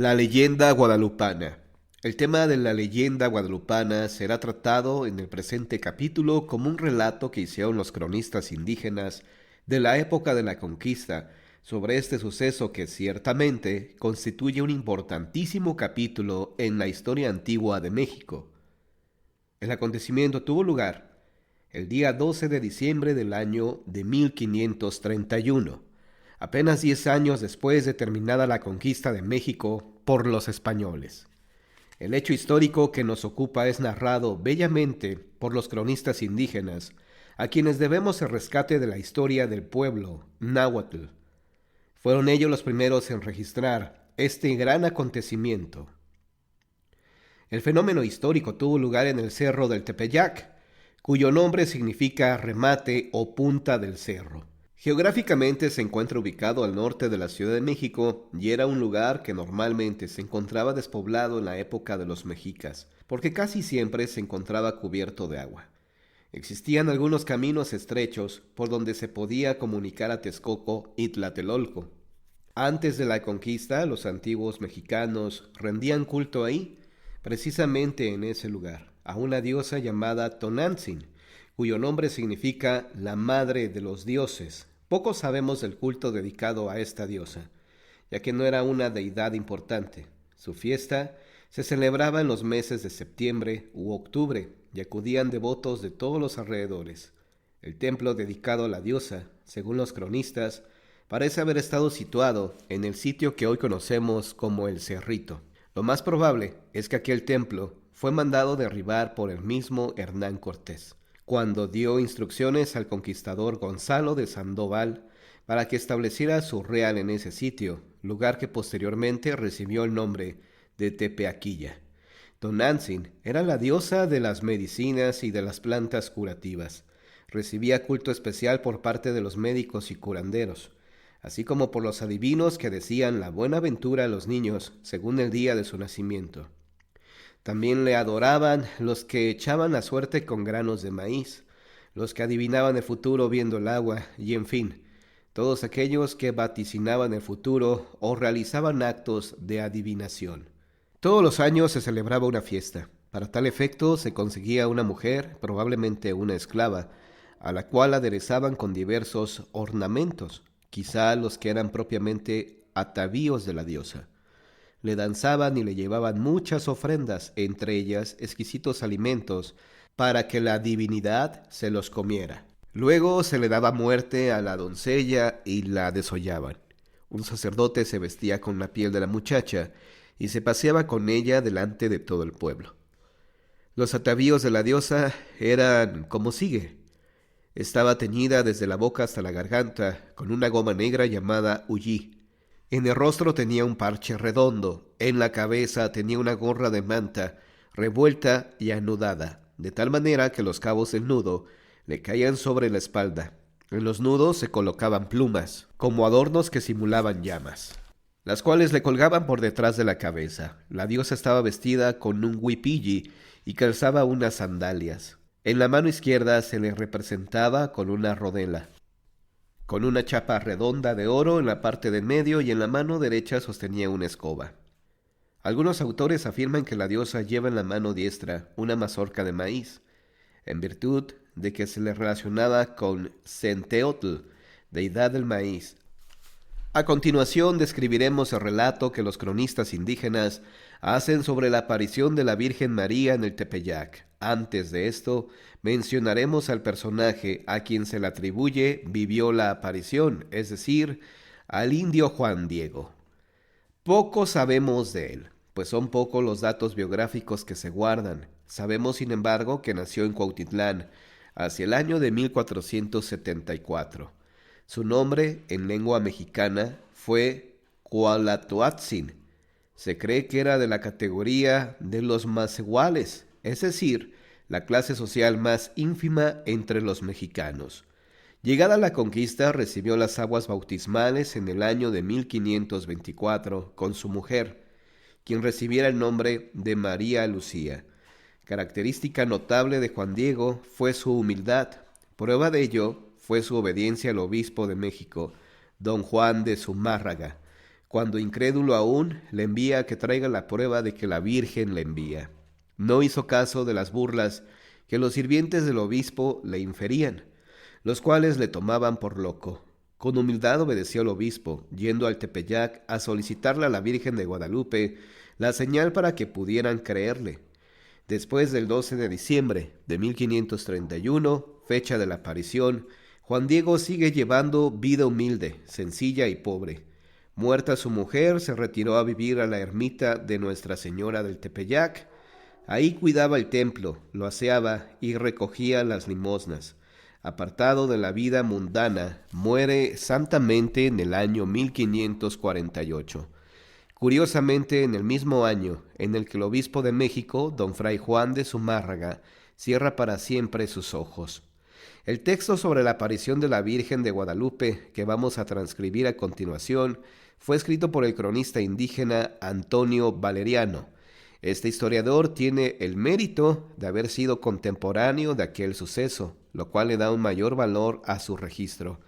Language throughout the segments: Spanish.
La leyenda guadalupana. El tema de la leyenda guadalupana será tratado en el presente capítulo como un relato que hicieron los cronistas indígenas de la época de la conquista sobre este suceso que ciertamente constituye un importantísimo capítulo en la historia antigua de México. El acontecimiento tuvo lugar el día 12 de diciembre del año de 1531, apenas 10 años después de terminada la conquista de México por los españoles. El hecho histórico que nos ocupa es narrado bellamente por los cronistas indígenas, a quienes debemos el rescate de la historia del pueblo náhuatl. Fueron ellos los primeros en registrar este gran acontecimiento. El fenómeno histórico tuvo lugar en el cerro del Tepeyac, cuyo nombre significa remate o punta del cerro. Geográficamente se encuentra ubicado al norte de la Ciudad de México y era un lugar que normalmente se encontraba despoblado en la época de los mexicas, porque casi siempre se encontraba cubierto de agua. Existían algunos caminos estrechos por donde se podía comunicar a Texcoco y Tlatelolco. Antes de la conquista, los antiguos mexicanos rendían culto ahí, precisamente en ese lugar, a una diosa llamada Tonantzin, cuyo nombre significa la madre de los dioses. Poco sabemos del culto dedicado a esta diosa, ya que no era una deidad importante. Su fiesta se celebraba en los meses de septiembre u octubre y acudían devotos de todos los alrededores. El templo dedicado a la diosa, según los cronistas, parece haber estado situado en el sitio que hoy conocemos como el Cerrito. Lo más probable es que aquel templo fue mandado derribar por el mismo Hernán Cortés, cuando dio instrucciones al conquistador Gonzalo de Sandoval para que estableciera su real en ese sitio, lugar que posteriormente recibió el nombre de Tepeaquilla. Tonantzin era la diosa de las medicinas y de las plantas curativas. Recibía culto especial por parte de los médicos y curanderos, así como por los adivinos que decían la buena ventura a los niños según el día de su nacimiento. También le adoraban los que echaban la suerte con granos de maíz, los que adivinaban el futuro viendo el agua, y en fin, todos aquellos que vaticinaban el futuro o realizaban actos de adivinación. Todos los años se celebraba una fiesta. Para tal efecto se conseguía una mujer, probablemente una esclava, a la cual aderezaban con diversos ornamentos, quizá los que eran propiamente atavíos de la diosa. Le danzaban y le llevaban muchas ofrendas, entre ellas exquisitos alimentos, para que la divinidad se los comiera. Luego se le daba muerte a la doncella y la desollaban. Un sacerdote se vestía con la piel de la muchacha y se paseaba con ella delante de todo el pueblo. Los atavíos de la diosa eran como sigue. Estaba teñida desde la boca hasta la garganta con una goma negra llamada uyí. En el rostro tenía un parche redondo, en la cabeza tenía una gorra de manta, revuelta y anudada, de tal manera que los cabos del nudo le caían sobre la espalda. En los nudos se colocaban plumas, como adornos que simulaban llamas, las cuales le colgaban por detrás de la cabeza. La diosa estaba vestida con un huipilli y calzaba unas sandalias. En la mano izquierda se le representaba con una rodela, con una chapa redonda de oro en la parte del medio, y en la mano derecha sostenía una escoba. Algunos autores afirman que la diosa lleva en la mano diestra una mazorca de maíz, en virtud de que se le relacionaba con Centeotl, deidad del maíz. A continuación describiremos el relato que los cronistas indígenas hacen sobre la aparición de la Virgen María en el Tepeyac. Antes de esto, mencionaremos al personaje a quien se le atribuye vivió la aparición, es decir, al indio Juan Diego. Poco sabemos de él, pues son pocos los datos biográficos que se guardan. Sabemos, sin embargo, que nació en Cuautitlán hacia el año de 1474. Su nombre, en lengua mexicana, fue Cualatoatzin. Se cree que era de la categoría de los macehuales, es decir, la clase social más ínfima entre los mexicanos. Llegada la conquista, recibió las aguas bautismales en el año de 1524 con su mujer, quien recibiera el nombre de María Lucía. Característica notable de Juan Diego fue su humildad. Prueba de ello fue su obediencia al obispo de México, don Juan de Zumárraga, Cuando incrédulo aún, le envía a que traiga la prueba de que la Virgen le envía. No hizo caso de las burlas que los sirvientes del obispo le inferían, los cuales le tomaban por loco. Con humildad obedeció al obispo, yendo al Tepeyac a solicitarle a la Virgen de Guadalupe la señal para que pudieran creerle. Después del 12 de diciembre de 1531, fecha de la aparición, Juan Diego sigue llevando vida humilde, sencilla y pobre. Muerta su mujer, se retiró a vivir a la ermita de Nuestra Señora del Tepeyac. Ahí cuidaba el templo, lo aseaba y recogía las limosnas. Apartado de la vida mundana, muere santamente en el año 1548. Curiosamente, en el mismo año en el que el obispo de México, don Fray Juan de Zumárraga, cierra para siempre sus ojos. El texto sobre la aparición de la Virgen de Guadalupe, que vamos a transcribir a continuación, fue escrito por el cronista indígena Antonio Valeriano. Este historiador tiene el mérito de haber sido contemporáneo de aquel suceso, lo cual le da un mayor valor a su registro,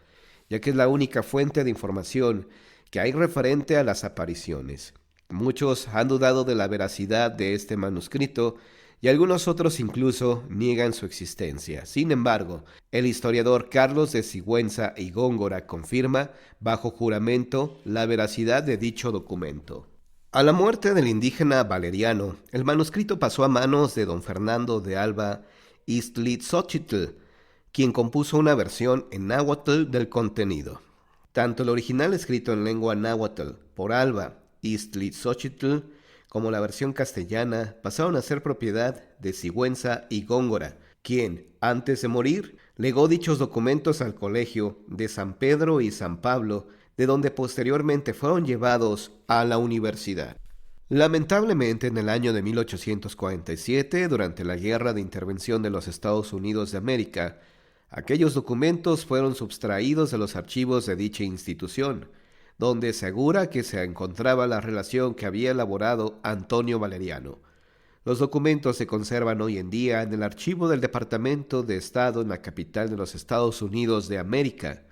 ya que es la única fuente de información que hay referente a las apariciones. Muchos han dudado de la veracidad de este manuscrito y algunos otros incluso niegan su existencia. Sin embargo, el historiador Carlos de Sigüenza y Góngora confirma, bajo juramento, la veracidad de dicho documento. A la muerte del indígena Valeriano, el manuscrito pasó a manos de don Fernando de Alba Iztlizochitl, quien compuso una versión en náhuatl del contenido. Tanto el original escrito en lengua náhuatl por Alba Iztlizochitl como la versión castellana pasaron a ser propiedad de Sigüenza y Góngora, quien, antes de morir, legó dichos documentos al colegio de San Pedro y San Pablo, de donde posteriormente fueron llevados a la universidad. Lamentablemente, en el año de 1847, durante la Guerra de Intervención de los Estados Unidos de América, aquellos documentos fueron sustraídos de los archivos de dicha institución, donde asegura que se encontraba la relación que había elaborado Antonio Valeriano. Los documentos se conservan hoy en día en el archivo del Departamento de Estado en la capital de los Estados Unidos de América.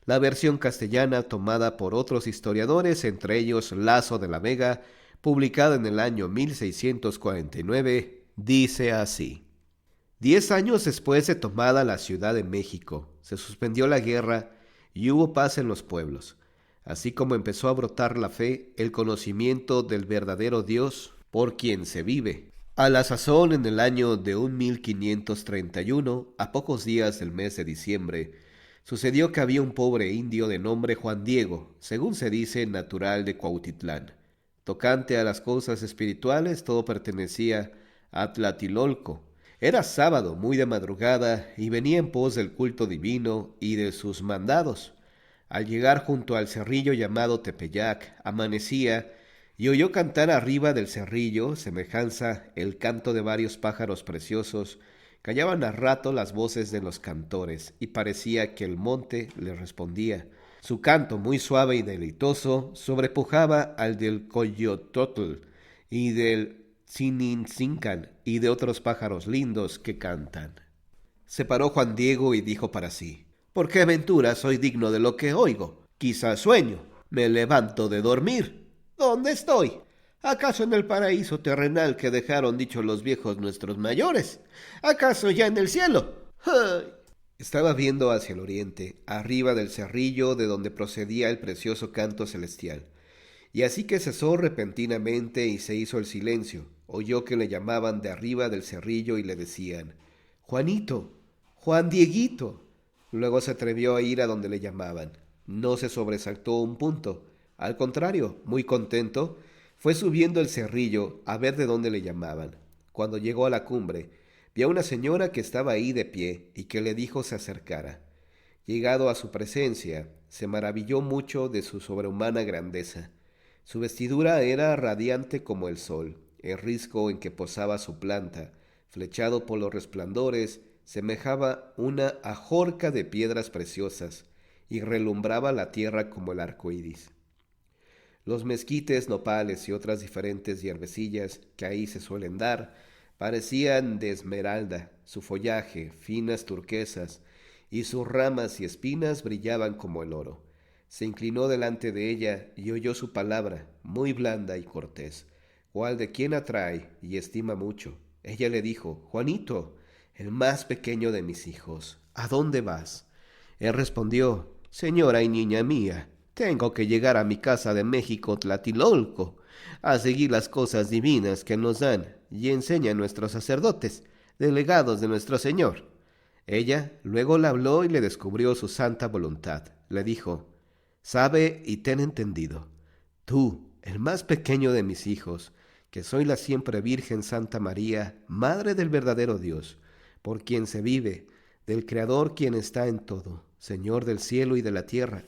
La versión castellana, tomada por otros historiadores, entre ellos Lazo de la Vega, publicada en el año 1649, dice así: 10 años después de tomada la Ciudad de México, se suspendió la guerra y hubo paz en los pueblos, así como empezó a brotar la fe, el conocimiento del verdadero Dios, por quien se vive. A la sazón, en el año de 1531, a pocos días del mes de diciembre, sucedió que había un pobre indio de nombre Juan Diego, según se dice, natural de Cuautitlán. Tocante a las cosas espirituales, todo pertenecía a Tlatilolco. Era sábado, muy de madrugada, y venía en pos del culto divino y de sus mandados. Al llegar junto al cerrillo llamado Tepeyac, amanecía y oyó cantar arriba del cerrillo, semejanza el canto de varios pájaros preciosos. Callaban a rato las voces de los cantores, y parecía que el monte le respondía. Su canto, muy suave y deleitoso, sobrepujaba al del coyototl y del tsinincincan y de otros pájaros lindos que cantan. Se paró Juan Diego y dijo para sí: ¿por qué aventura soy digno de lo que oigo? Quizá sueño. Me levanto de dormir. ¿Dónde estoy? ¿Acaso en el paraíso terrenal que dejaron dichos los viejos nuestros mayores? ¿Acaso ya en el cielo? ¡Ay! Estaba viendo hacia el oriente, arriba del cerrillo de donde procedía el precioso canto celestial. Y así que cesó repentinamente y se hizo el silencio, oyó que le llamaban de arriba del cerrillo y le decían: Juanito, Juan Dieguito. Luego se atrevió a ir a donde le llamaban. No se sobresaltó un punto. Al contrario, muy contento, fue subiendo el cerrillo a ver de dónde le llamaban. Cuando llegó a la cumbre, vio a una señora que estaba ahí de pie y que le dijo se acercara. Llegado a su presencia, se maravilló mucho de su sobrehumana grandeza. Su vestidura era radiante como el sol. El risco en que posaba su planta, flechado por los resplandores, semejaba una ajorca de piedras preciosas y relumbraba la tierra como el arco iris. Los mezquites, nopales y otras diferentes hierbecillas que ahí se suelen dar parecían de esmeralda, su follaje, finas turquesas, y sus ramas y espinas brillaban como el oro. Se inclinó delante de ella y oyó su palabra, muy blanda y cortés, cual de quien atrae y estima mucho. Ella le dijo: Juanito, el más pequeño de mis hijos, ¿a dónde vas? Él respondió: Señora y niña mía, tengo que llegar a mi casa de México, Tlatilolco, a seguir las cosas divinas que nos dan y enseñan nuestros sacerdotes, delegados de nuestro Señor. Ella luego le habló y le descubrió su santa voluntad. Le dijo: Sabe y ten entendido, tú, el más pequeño de mis hijos, que soy la siempre Virgen Santa María, Madre del verdadero Dios, por quien se vive, del Creador quien está en todo, Señor del cielo y de la tierra.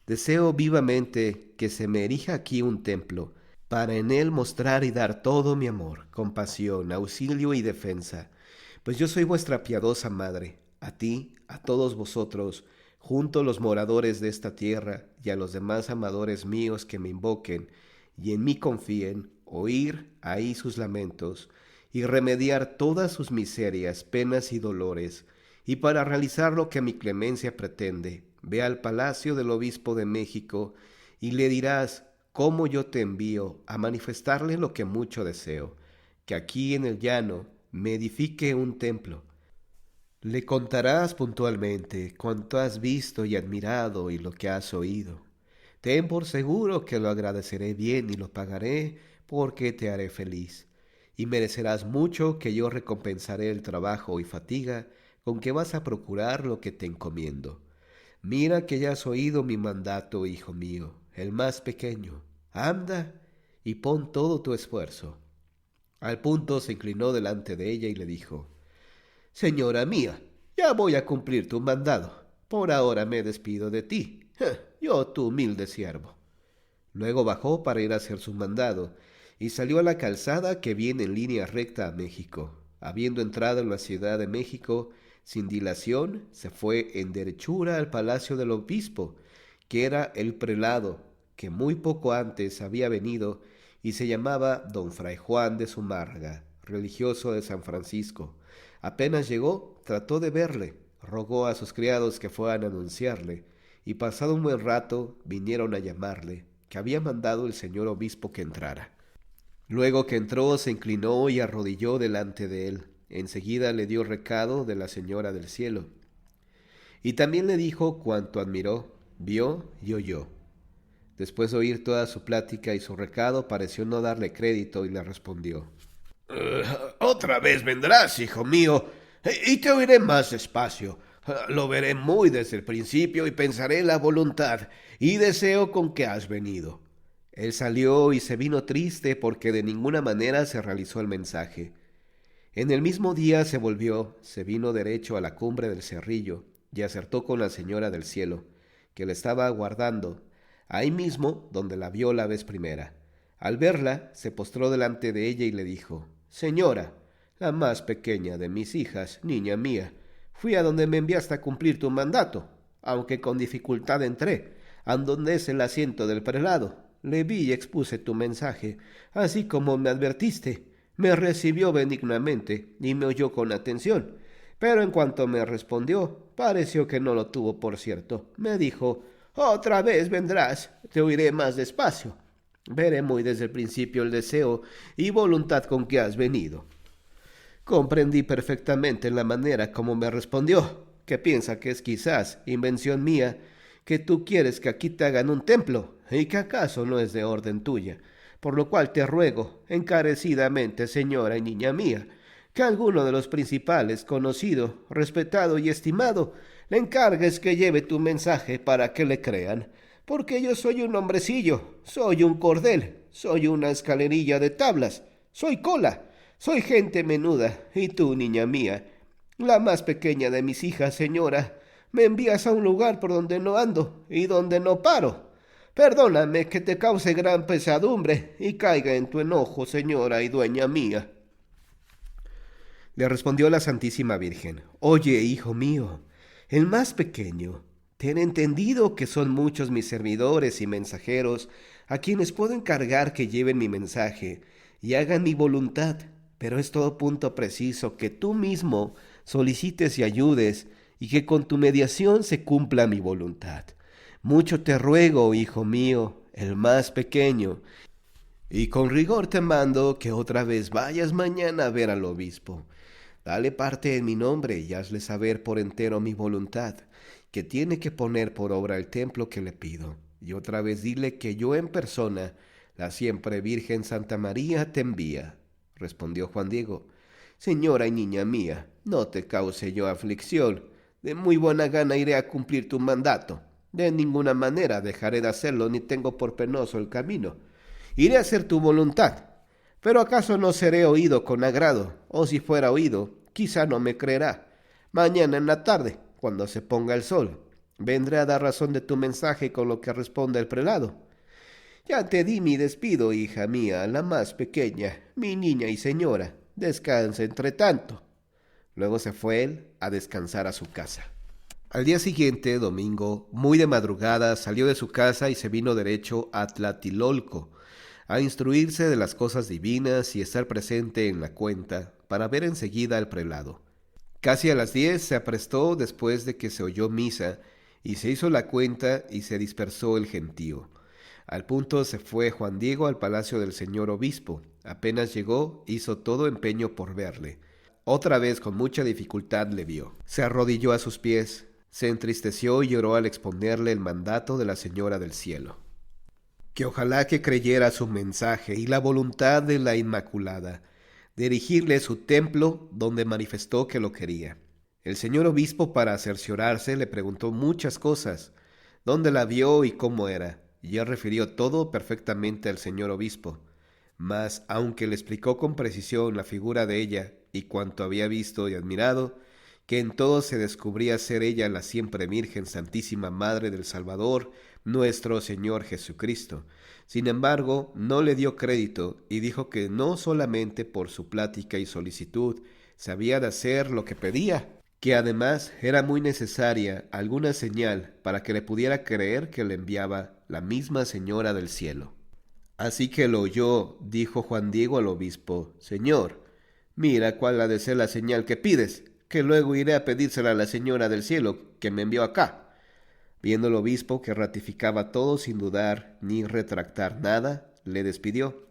Deseo vivamente que se me erija aquí un templo, para en él mostrar y dar todo mi amor, compasión, auxilio y defensa, pues yo soy vuestra piadosa madre, a ti, a todos vosotros, junto los moradores de esta tierra y a los demás amadores míos que me invoquen y en mí confíen, oír ahí sus lamentos y remediar todas sus miserias, penas y dolores, y para realizar lo que mi clemencia pretende, ve al palacio del obispo de México y le dirás cómo yo te envío a manifestarle lo que mucho deseo, que aquí en el llano me edifique un templo. Le contarás puntualmente cuanto has visto y admirado y lo que has oído. Ten por seguro que lo agradeceré bien y lo pagaré porque te haré feliz. Y merecerás mucho que yo recompensaré el trabajo y fatiga con que vas a procurar lo que te encomiendo. Mira que ya has oído mi mandato, hijo mío, el más pequeño. Anda y pon todo tu esfuerzo. Al punto se inclinó delante de ella y le dijo: Señora mía, ya voy a cumplir tu mandado. Por ahora me despido de ti, yo tu humilde siervo. Luego bajó para ir a hacer su mandado y salió a la calzada que viene en línea recta a México. Habiendo entrado en la Ciudad de México, sin dilación, se fue en derechura al palacio del obispo, que era el prelado, que muy poco antes había venido y se llamaba don Fray Juan de Zumárraga, religioso de San Francisco. Apenas llegó, trató de verle, rogó a sus criados que fueran a anunciarle, y pasado un buen rato vinieron a llamarle, que había mandado el señor obispo que entrara. Luego que entró, se inclinó y arrodilló delante de él. Enseguida le dio recado de la Señora del Cielo. Y también le dijo cuanto admiró, vio y oyó. Después de oír toda su plática y su recado, pareció no darle crédito y le respondió: Otra vez vendrás, hijo mío, y te oiré más despacio. Lo veré muy desde el principio y pensaré la voluntad y deseo con que has venido. Él salió y se vino triste porque de ninguna manera se realizó el mensaje. En el mismo día se volvió, se vino derecho a la cumbre del cerrillo y acertó con la Señora del Cielo, que le estaba aguardando, ahí mismo donde la vio la vez primera. Al verla, se postró delante de ella y le dijo: Señora, la más pequeña de mis hijas, niña mía, fui a donde me enviaste a cumplir tu mandato, aunque con dificultad entré, a donde es el asiento del prelado. Le vi y expuse tu mensaje, así como me advertiste. Me recibió benignamente y me oyó con atención, pero en cuanto me respondió, pareció que no lo tuvo por cierto. Me dijo: Otra vez vendrás, te oiré más despacio. Veré muy desde el principio el deseo y voluntad con que has venido. Comprendí perfectamente la manera como me respondió, que piensa que es quizás invención mía, que tú quieres que aquí te hagan un templo, y que acaso no es de orden tuya, por lo cual te ruego, encarecidamente, señora y niña mía, que alguno de los principales, conocido, respetado y estimado, le encargues que lleve tu mensaje para que le crean, porque yo soy un hombrecillo, soy un cordel, soy una escalerilla de tablas, soy cola, soy gente menuda, y tú, niña mía, la más pequeña de mis hijas, señora, me envías a un lugar por donde no ando y donde no paro. Perdóname que te cause gran pesadumbre y caiga en tu enojo, señora y dueña mía. Le respondió la Santísima Virgen: Oye, hijo mío, el más pequeño, ten entendido que son muchos mis servidores y mensajeros a quienes puedo encargar que lleven mi mensaje y hagan mi voluntad, pero es todo punto preciso que tú mismo solicites y ayudes y que con tu mediación se cumpla mi voluntad. Mucho te ruego, hijo mío, el más pequeño, y con rigor te mando que otra vez vayas mañana a ver al obispo. Dale parte en mi nombre y hazle saber por entero mi voluntad, que tiene que poner por obra el templo que le pido. Y otra vez dile que yo en persona, la siempre Virgen Santa María, te envía. Respondió Juan Diego: Señora y niña mía, no te cause yo aflicción. De muy buena gana iré a cumplir tu mandato. De ninguna manera dejaré de hacerlo, ni tengo por penoso el camino. Iré a hacer tu voluntad. Pero acaso no seré oído con agrado, o si fuera oído, quizá no me creerá. Mañana en la tarde, cuando se ponga el sol, vendré a dar razón de tu mensaje con lo que responda el prelado. Ya te di mi despido, hija mía, la más pequeña, mi niña y señora. Descansa entre tanto. Luego se fue él a descansar a su casa. Al día siguiente, domingo, muy de madrugada, salió de su casa y se vino derecho a Tlatilolco, a instruirse de las cosas divinas y estar presente en la cuenta, para ver enseguida al prelado. Casi a las 10 se aprestó después de que se oyó misa, y se hizo la cuenta y se dispersó el gentío. Al punto se fue Juan Diego al palacio del señor obispo. Apenas llegó, hizo todo empeño por verle. Otra vez con mucha dificultad le vio. Se arrodilló a sus pies, se entristeció y lloró al exponerle el mandato de la Señora del Cielo. Que ojalá que creyera su mensaje y la voluntad de la Inmaculada, de erigirle su templo donde manifestó que lo quería. El señor obispo, para cerciorarse, le preguntó muchas cosas, dónde la vio y cómo era, y él refirió todo perfectamente al señor obispo. Mas, aunque le explicó con precisión la figura de ella y cuanto había visto y admirado, que en todo se descubría ser ella la siempre Virgen Santísima Madre del Salvador, nuestro Señor Jesucristo. Sin embargo, no le dio crédito y dijo que no solamente por su plática y solicitud sabía de hacer lo que pedía, que además era muy necesaria alguna señal para que le pudiera creer que le enviaba la misma Señora del Cielo. Así que lo oyó, dijo Juan Diego al obispo: Señor, mira cuál ha de ser la señal que pides, que luego iré a pedírsela a la Señora del Cielo, que me envió acá. Viendo el obispo que ratificaba todo sin dudar ni retractar nada, le despidió.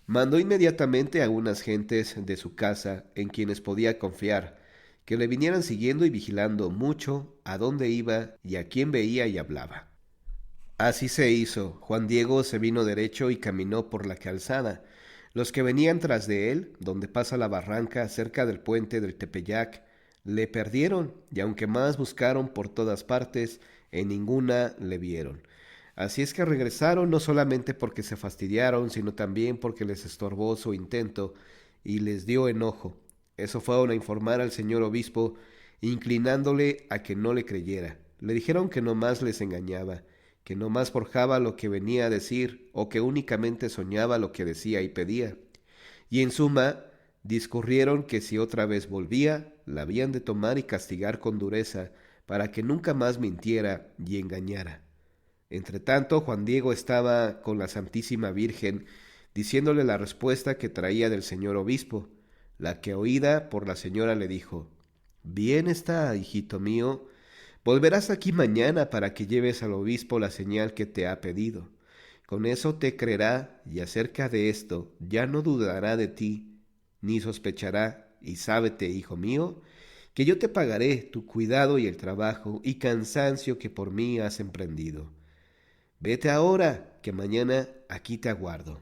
Mandó inmediatamente a unas gentes de su casa en quienes podía confiar, que le vinieran siguiendo y vigilando mucho a dónde iba y a quién veía y hablaba. Así se hizo. Juan Diego se vino derecho y caminó por la calzada. Los que venían tras de él, donde pasa la barranca cerca del puente del Tepeyac, le perdieron, y aunque más buscaron por todas partes, en ninguna le vieron. Así es que regresaron no solamente porque se fastidiaron, sino también porque les estorbó su intento y les dio enojo. Eso fueron a informar al señor obispo, inclinándole a que no le creyera. Le dijeron que no más les engañaba, que no más forjaba lo que venía a decir, o que únicamente soñaba lo que decía y pedía. Y en suma, discurrieron que si otra vez volvía, la habían de tomar y castigar con dureza, para que nunca más mintiera y engañara. Entretanto, Juan Diego estaba con la Santísima Virgen, diciéndole la respuesta que traía del señor obispo, la que oída por la señora le dijo: Bien está, hijito mío, volverás aquí mañana para que lleves al obispo la señal que te ha pedido. Con eso te creerá, y acerca de esto ya no dudará de ti, ni sospechará, y sábete, hijo mío, que yo te pagaré tu cuidado y el trabajo y cansancio que por mí has emprendido. Vete ahora, que mañana aquí te aguardo.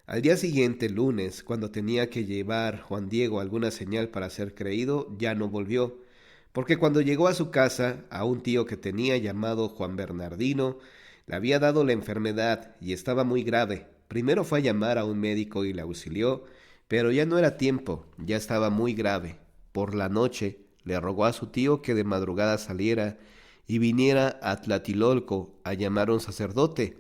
Al día siguiente, lunes, cuando tenía que llevar Juan Diego alguna señal para ser creído, ya no volvió, porque cuando llegó a su casa, a un tío que tenía llamado Juan Bernardino, le había dado la enfermedad y estaba muy grave. Primero fue a llamar a un médico y le auxilió, pero ya no era tiempo, ya estaba muy grave. Por la noche le rogó a su tío que de madrugada saliera y viniera a Tlatilolco a llamar a un sacerdote,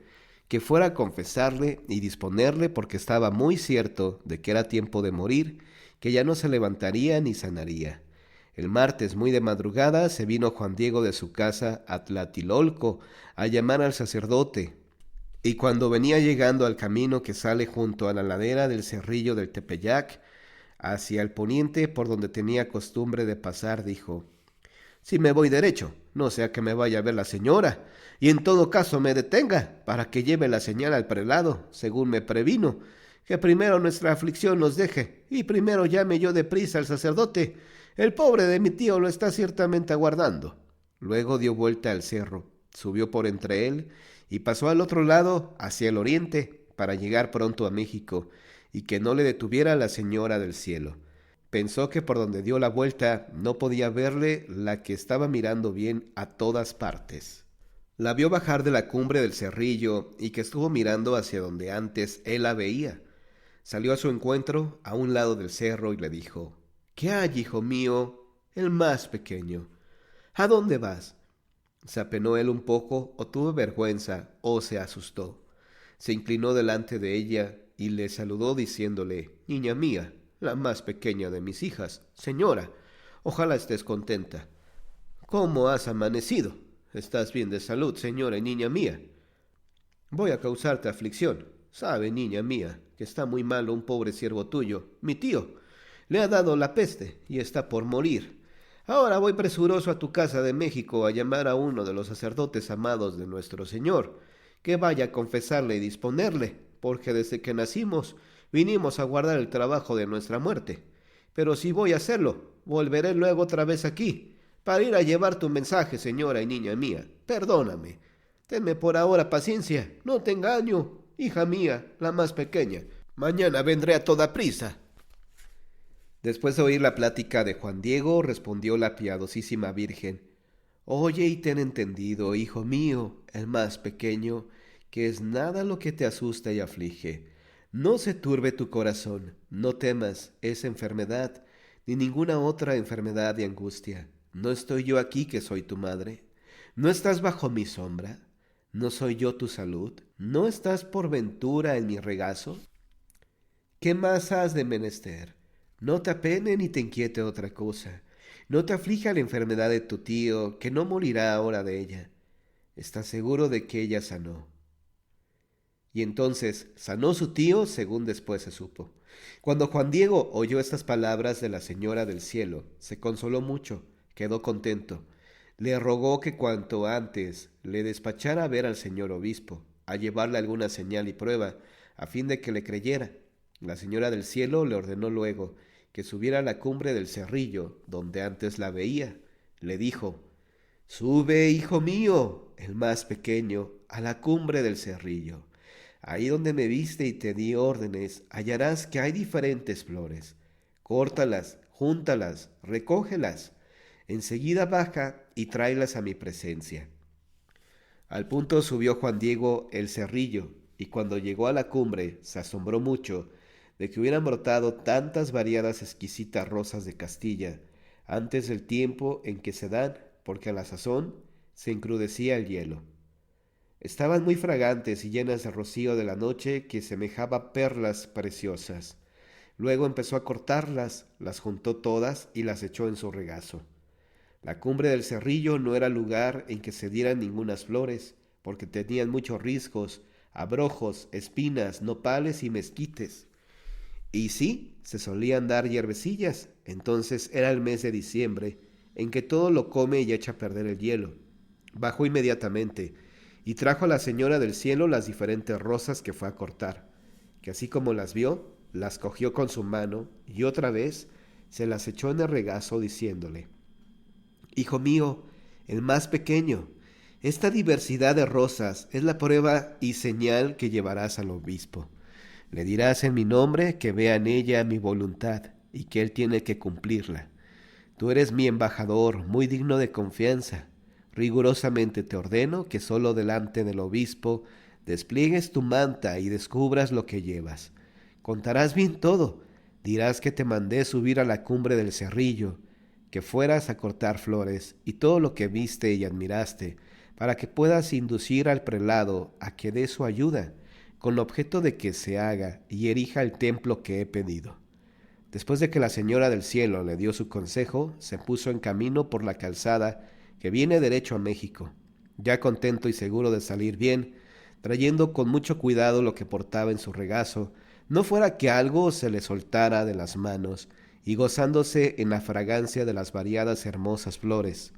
que fuera a confesarle y disponerle porque estaba muy cierto de que era tiempo de morir, que ya no se levantaría ni sanaría. El martes, muy de madrugada, se vino Juan Diego de su casa a Tlatilolco a llamar al sacerdote, y cuando venía llegando al camino que sale junto a la ladera del cerrillo del Tepeyac, hacia el poniente por donde tenía costumbre de pasar, dijo: Si me voy derecho, no sea que me vaya a ver la señora, y en todo caso me detenga, para que lleve la señal al prelado, según me previno, que primero nuestra aflicción nos deje, y primero llame yo deprisa al sacerdote. El pobre de mi tío lo está ciertamente aguardando. Luego dio vuelta al cerro, subió por entre él, y pasó al otro lado, hacia el oriente, para llegar pronto a México, y que no le detuviera la señora del cielo. Pensó que por donde dio la vuelta no podía verle la que estaba mirando bien a todas partes. La vio bajar de la cumbre del cerrillo y que estuvo mirando hacia donde antes él la veía. Salió a su encuentro a un lado del cerro y le dijo: «¿Qué hay, hijo mío, el más pequeño? ¿A dónde vas?». Se apenó él un poco, o tuvo vergüenza, o se asustó. Se inclinó delante de ella y le saludó diciéndole: «Niña mía, la más pequeña de mis hijas, señora, ojalá estés contenta. ¿Cómo has amanecido? ¿Estás bien de salud, señora y niña mía? Voy a causarte aflicción. Sabe, niña mía, que está muy malo un pobre siervo tuyo, mi tío. Le ha dado la peste y está por morir. Ahora voy presuroso a tu casa de México a llamar a uno de los sacerdotes amados de nuestro Señor, que vaya a confesarle y disponerle, porque desde que nacimos vinimos a guardar el trabajo de nuestra muerte. Pero si voy a hacerlo, volveré luego otra vez aquí, para ir a llevar tu mensaje, señora y niña mía. Perdóname. Tenme por ahora paciencia, no te engaño, hija mía, la más pequeña. Mañana vendré a toda prisa». Después de oír la plática de Juan Diego, respondió la piadosísima Virgen: «Oye y ten entendido, hijo mío, el más pequeño, que es nada lo que te asusta y aflige. No se turbe tu corazón, no temas esa enfermedad, ni ninguna otra enfermedad y angustia. ¿No estoy yo aquí que soy tu madre? ¿No estás bajo mi sombra? ¿No soy yo tu salud? ¿No estás por ventura en mi regazo? ¿Qué más has de menester? No te apene ni te inquiete otra cosa. No te aflija la enfermedad de tu tío, que no morirá ahora de ella. Estás seguro de que ella sanó». Y entonces sanó su tío, según después se supo. Cuando Juan Diego oyó estas palabras de la Señora del Cielo, se consoló mucho, quedó contento. Le rogó que cuanto antes le despachara a ver al señor obispo, a llevarle alguna señal y prueba, a fin de que le creyera. La Señora del Cielo le ordenó luego que subiera a la cumbre del cerrillo, donde antes la veía. Le dijo: «Sube, hijo mío, el más pequeño, a la cumbre del cerrillo. Ahí donde me viste y te di órdenes, hallarás que hay diferentes flores. Córtalas, júntalas, recógelas. Enseguida baja y tráelas a mi presencia». Al punto subió Juan Diego el cerrillo, y cuando llegó a la cumbre se asombró mucho de que hubieran brotado tantas variadas exquisitas rosas de Castilla, antes del tiempo en que se dan, porque a la sazón se encrudecía el hielo. Estaban muy fragantes y llenas de rocío de la noche que semejaba perlas preciosas. Luego empezó a cortarlas, las juntó todas y las echó en su regazo. La cumbre del cerrillo no era lugar en que se dieran ningunas flores, porque tenían muchos riscos, abrojos, espinas, nopales y mezquites. Y sí, se solían dar hierbecillas. Entonces era el mes de diciembre, en que todo lo come y echa a perder el hielo. Bajó inmediatamente y trajo a la Señora del Cielo las diferentes rosas que fue a cortar, que así como las vio, las cogió con su mano y otra vez se las echó en el regazo, diciéndole: «Hijo mío, el más pequeño, esta diversidad de rosas es la prueba y señal que llevarás al obispo. Le dirás en mi nombre que vea en ella mi voluntad y que él tiene que cumplirla. Tú eres mi embajador, muy digno de confianza. Rigurosamente te ordeno que solo delante del obispo despliegues tu manta y descubras lo que llevas. Contarás bien todo. Dirás que te mandé subir a la cumbre del cerrillo, que fueras a cortar flores y todo lo que viste y admiraste, para que puedas inducir al prelado a que dé su ayuda, con objeto de que se haga y erija el templo que he pedido». Después de que la Señora del Cielo le dio su consejo, se puso en camino por la calzada que viene derecho a México, ya contento y seguro de salir bien, trayendo con mucho cuidado lo que portaba en su regazo, no fuera que algo se le soltara de las manos, y gozándose en la fragancia de las variadas hermosas flores.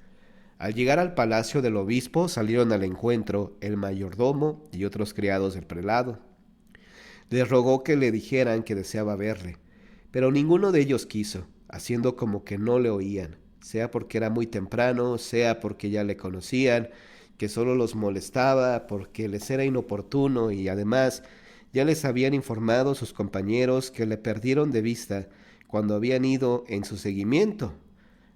Al llegar al palacio del obispo salieron al encuentro el mayordomo y otros criados del prelado. Les rogó que le dijeran que deseaba verle, pero ninguno de ellos quiso, haciendo como que no le oían, sea porque era muy temprano, sea porque ya le conocían, que solo los molestaba, porque les era inoportuno y además ya les habían informado sus compañeros que le perdieron de vista cuando habían ido en su seguimiento.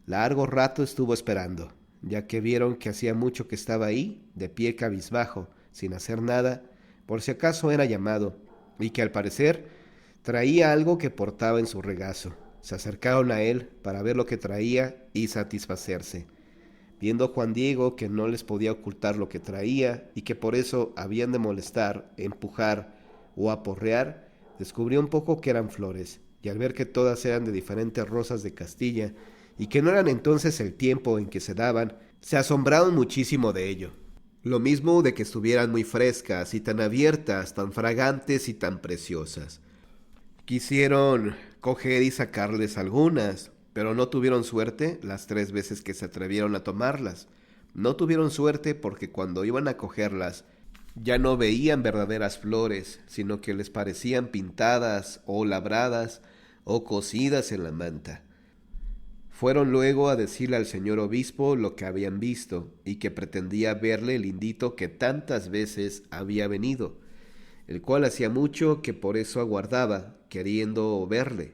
Largo rato estuvo esperando, ya que vieron que hacía mucho que estaba ahí, de pie cabizbajo, sin hacer nada, por si acaso era llamado, y que al parecer traía algo que portaba en su regazo. Se acercaron a él para ver lo que traía y satisfacerse. Viendo Juan Diego que no les podía ocultar lo que traía y que por eso habían de molestar, empujar o aporrear, descubrió un poco que eran flores, y al ver que todas eran de diferentes rosas de Castilla y que no eran entonces el tiempo en que se daban, se asombraron muchísimo de ello. Lo mismo de que estuvieran muy frescas y tan abiertas, tan fragantes y tan preciosas. Quisieron coger y sacarles algunas, pero no tuvieron suerte las 3 veces que se atrevieron a tomarlas. No tuvieron suerte porque cuando iban a cogerlas ya no veían verdaderas flores, sino que les parecían pintadas o labradas o cosidas en la manta. Fueron luego a decirle al señor obispo lo que habían visto y que pretendía verle el indito que tantas veces había venido, el cual hacía mucho que por eso aguardaba, queriendo verle.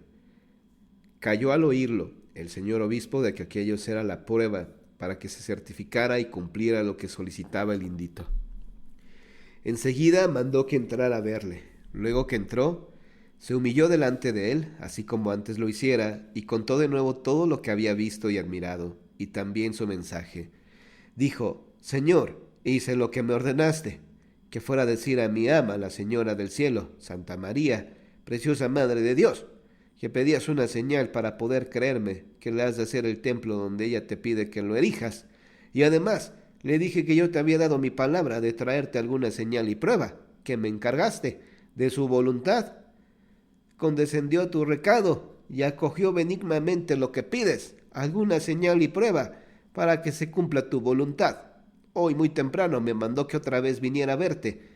Cayó al oírlo el señor obispo de que aquello era la prueba para que se certificara y cumpliera lo que solicitaba el indito. Enseguida mandó que entrara a verle. Luego que entró, se humilló delante de él, así como antes lo hiciera, y contó de nuevo todo lo que había visto y admirado, y también su mensaje. Dijo: Señor, hice lo que me ordenaste, que fuera a decir a mi ama, la señora del cielo, Santa María, preciosa Madre de Dios, que pedías una señal para poder creerme que le has de hacer el templo donde ella te pide que lo erijas, y además le dije que yo te había dado mi palabra de traerte alguna señal y prueba, que me encargaste, de su voluntad. Condescendió a tu recado y acogió benignamente lo que pides, alguna señal y prueba, para que se cumpla tu voluntad. Hoy muy temprano me mandó que otra vez viniera a verte.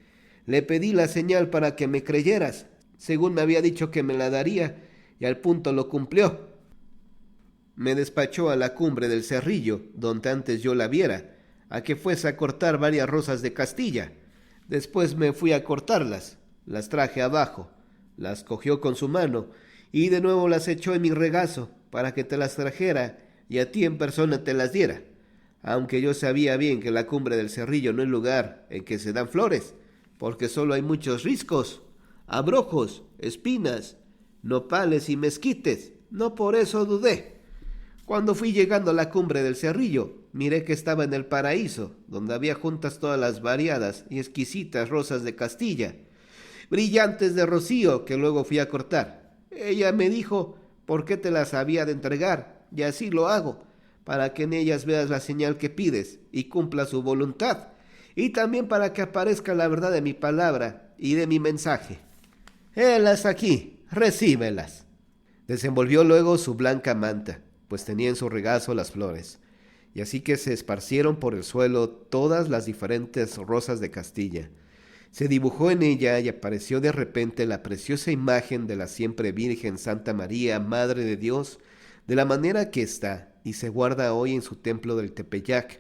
Le pedí la señal para que me creyeras, según me había dicho que me la daría, y al punto lo cumplió. Me despachó a la cumbre del cerrillo, donde antes yo la viera, a que fuese a cortar varias rosas de Castilla. Después me fui a cortarlas, las traje abajo, las cogió con su mano y de nuevo las echó en mi regazo para que te las trajera y a ti en persona te las diera, aunque yo sabía bien que la cumbre del cerrillo no es lugar en que se dan flores, porque solo hay muchos riscos, abrojos, espinas, nopales y mezquites. No por eso dudé. Cuando fui llegando a la cumbre del cerrillo, miré que estaba en el paraíso, donde había juntas todas las variadas y exquisitas rosas de Castilla, brillantes de rocío, que luego fui a cortar. Ella me dijo por qué te las había de entregar, y así lo hago, para que en ellas veas la señal que pides y cumpla su voluntad, y también para que aparezca la verdad de mi palabra y de mi mensaje. Helas aquí, recíbelas. Desenvolvió luego su blanca manta, pues tenía en su regazo las flores, y así que se esparcieron por el suelo todas las diferentes rosas de Castilla. Se dibujó en ella y apareció de repente la preciosa imagen de la siempre Virgen Santa María, Madre de Dios, de la manera que está y se guarda hoy en su templo del Tepeyac,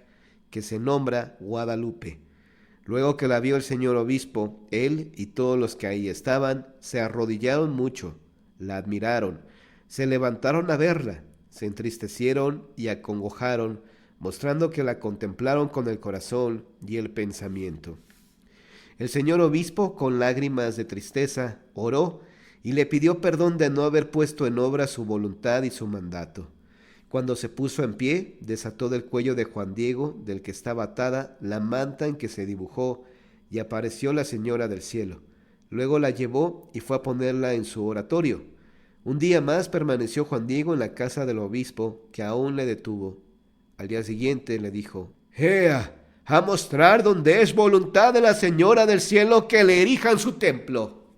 que se nombra Guadalupe. Luego que la vio el señor obispo, él y todos los que ahí estaban se arrodillaron mucho, la admiraron, se levantaron a verla, se entristecieron y acongojaron, mostrando que la contemplaron con el corazón y el pensamiento. El señor obispo, con lágrimas de tristeza, oró y le pidió perdón de no haber puesto en obra su voluntad y su mandato. Cuando se puso en pie, desató del cuello de Juan Diego, del que estaba atada, la manta en que se dibujó, y apareció la señora del cielo. Luego la llevó y fue a ponerla en su oratorio. Un día más permaneció Juan Diego en la casa del obispo, que aún le detuvo. Al día siguiente le dijo: «Ea, a mostrar donde es voluntad de la señora del cielo que le erijan su templo».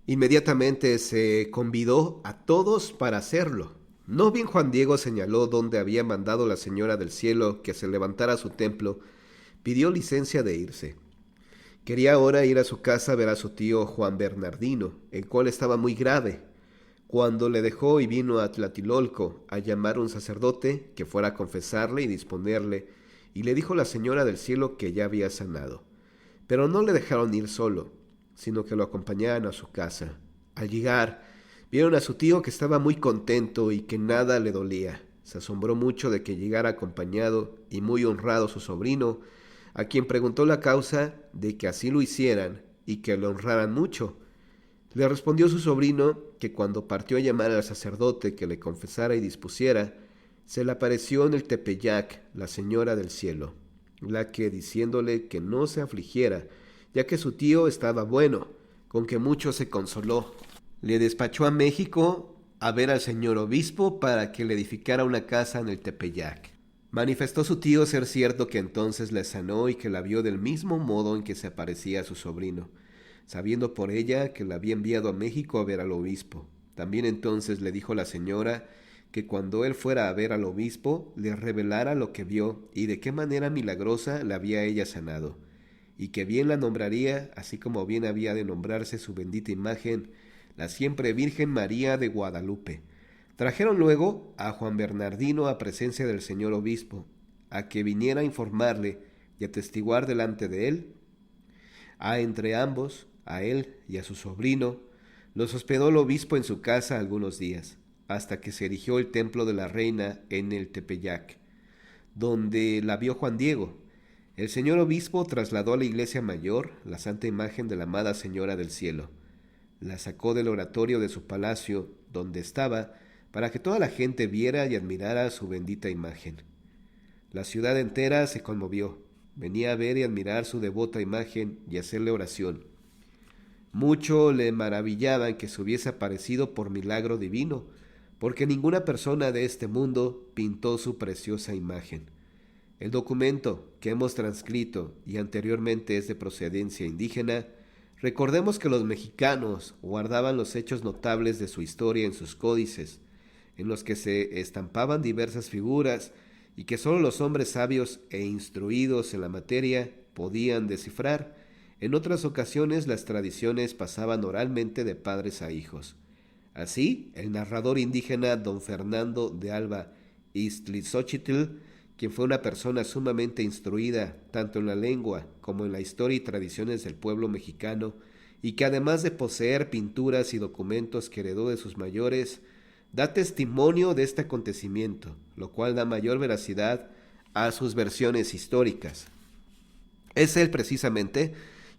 Inmediatamente se convidó a todos para hacerlo. No bien Juan Diego señaló dónde había mandado la Señora del Cielo que se levantara su templo, pidió licencia de irse. Quería ahora ir a su casa a ver a su tío Juan Bernardino, el cual estaba muy grave. Cuando le dejó y vino a Tlatilolco a llamar a un sacerdote que fuera a confesarle y disponerle, y le dijo la Señora del Cielo que ya había sanado. Pero no le dejaron ir solo, sino que lo acompañaran a su casa. Al llegar, vieron a su tío que estaba muy contento y que nada le dolía. Se asombró mucho de que llegara acompañado y muy honrado su sobrino, a quien preguntó la causa de que así lo hicieran y que lo honraran mucho. Le respondió su sobrino que cuando partió a llamar al sacerdote que le confesara y dispusiera, se le apareció en el Tepeyac la Señora del Cielo, la que, diciéndole que no se afligiera, ya que su tío estaba bueno, con que mucho se consoló, le despachó a México a ver al señor obispo para que le edificara una casa en el Tepeyac. Manifestó su tío ser cierto que entonces le sanó y que la vio del mismo modo en que se aparecía a su sobrino, sabiendo por ella que la había enviado a México a ver al obispo. También entonces le dijo la señora que cuando él fuera a ver al obispo le revelara lo que vio y de qué manera milagrosa la había ella sanado, y que bien la nombraría, así como bien había de nombrarse su bendita imagen, la siempre Virgen María de Guadalupe. Trajeron luego a Juan Bernardino a presencia del señor obispo, a que viniera a informarle y atestiguar delante de él. Entre ambos, a él y a su sobrino, los hospedó el obispo en su casa algunos días, hasta que se erigió el templo de la reina en el Tepeyac, donde la vio Juan Diego. El señor obispo trasladó a la iglesia mayor la santa imagen de la amada Señora del Cielo. La sacó del oratorio de su palacio, donde estaba, para que toda la gente viera y admirara su bendita imagen. La ciudad entera se conmovió. Venía a ver y admirar su devota imagen y hacerle oración. Mucho le maravillaban que se hubiese aparecido por milagro divino, porque ninguna persona de este mundo pintó su preciosa imagen. El documento que hemos transcrito y anteriormente es de procedencia indígena. Recordemos que los mexicanos guardaban los hechos notables de su historia en sus códices, en los que se estampaban diversas figuras y que sólo los hombres sabios e instruidos en la materia podían descifrar. En otras ocasiones las tradiciones pasaban oralmente de padres a hijos. Así, el narrador indígena don Fernando de Alba Iztlizóchitl, quien fue una persona sumamente instruida tanto en la lengua como en la historia y tradiciones del pueblo mexicano, y que además de poseer pinturas y documentos que heredó de sus mayores, da testimonio de este acontecimiento, lo cual da mayor veracidad a sus versiones históricas. Es él precisamente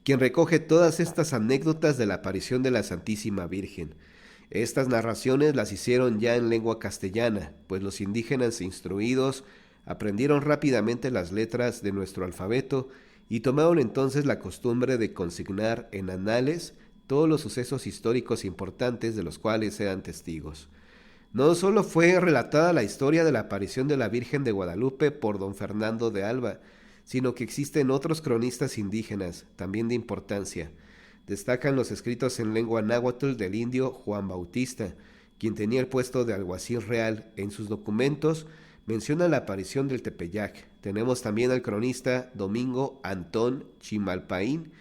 quien recoge todas estas anécdotas de la aparición de la Santísima Virgen. Estas narraciones las hicieron ya en lengua castellana, pues los indígenas instruidos aprendieron rápidamente las letras de nuestro alfabeto y tomaron entonces la costumbre de consignar en anales todos los sucesos históricos importantes de los cuales eran testigos. No solo fue relatada la historia de la aparición de la Virgen de Guadalupe por don Fernando de Alba, sino que existen otros cronistas indígenas, también de importancia. Destacan los escritos en lengua náhuatl del indio Juan Bautista, quien tenía el puesto de alguacil real. En sus documentos menciona la aparición del Tepeyac. Tenemos también al cronista Domingo Antón Chimalpaín,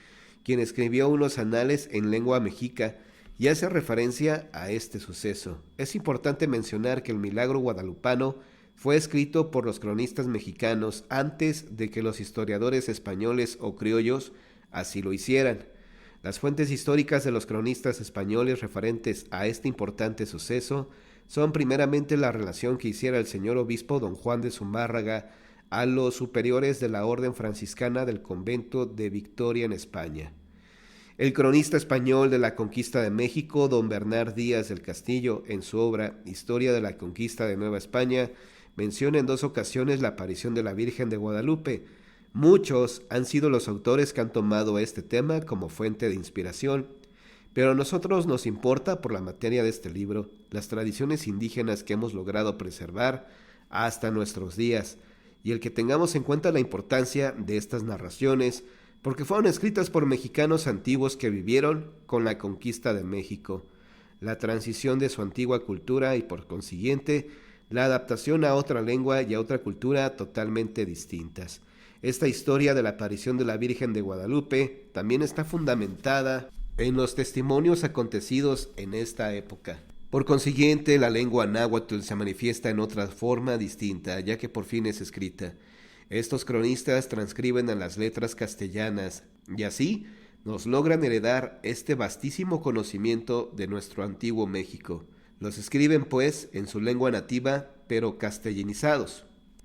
quien escribió unos anales en lengua mexica y hace referencia a este suceso. Es importante mencionar que el milagro guadalupano fue escrito por los cronistas mexicanos antes de que los historiadores españoles o criollos así lo hicieran. Las fuentes históricas de los cronistas españoles referentes a este importante suceso son primeramente la relación que hiciera el señor obispo don Juan de Zumárraga a los superiores de la orden franciscana del convento de Victoria en España. El cronista español de la conquista de México, don Bernard Díaz del Castillo, en su obra Historia de la conquista de Nueva España, menciona en 2 ocasiones la aparición de la Virgen de Guadalupe. Muchos han sido los autores que han tomado este tema como fuente de inspiración, pero a nosotros nos importa, por la materia de este libro, las tradiciones indígenas que hemos logrado preservar hasta nuestros días, y el que tengamos en cuenta la importancia de estas narraciones, porque fueron escritas por mexicanos antiguos que vivieron con la conquista de México. la transición de su antigua cultura y por consiguiente la adaptación a otra lengua y a otra cultura totalmente distintas. Esta historia de la aparición de la Virgen de Guadalupe también está fundamentada en los testimonios acontecidos en esta época. Por consiguiente, la lengua náhuatl se manifiesta en otra forma distinta, ya que por fin es escrita. Estos cronistas transcriben a las letras castellanas y así nos logran heredar este vastísimo conocimiento de nuestro antiguo México. Los escriben, pues, en su lengua nativa, pero castellanizados.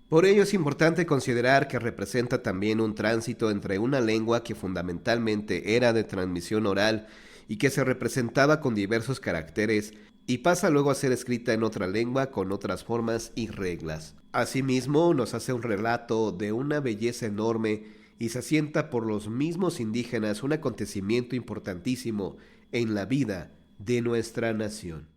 Por ello es importante considerar que representa también un tránsito entre una lengua que fundamentalmente era de transmisión oral y que se representaba con diversos caracteres y pasa luego a ser escrita en otra lengua con otras formas y reglas. Asimismo, nos hace un relato de una belleza enorme y se asienta por los mismos indígenas un acontecimiento importantísimo en la vida de nuestra nación.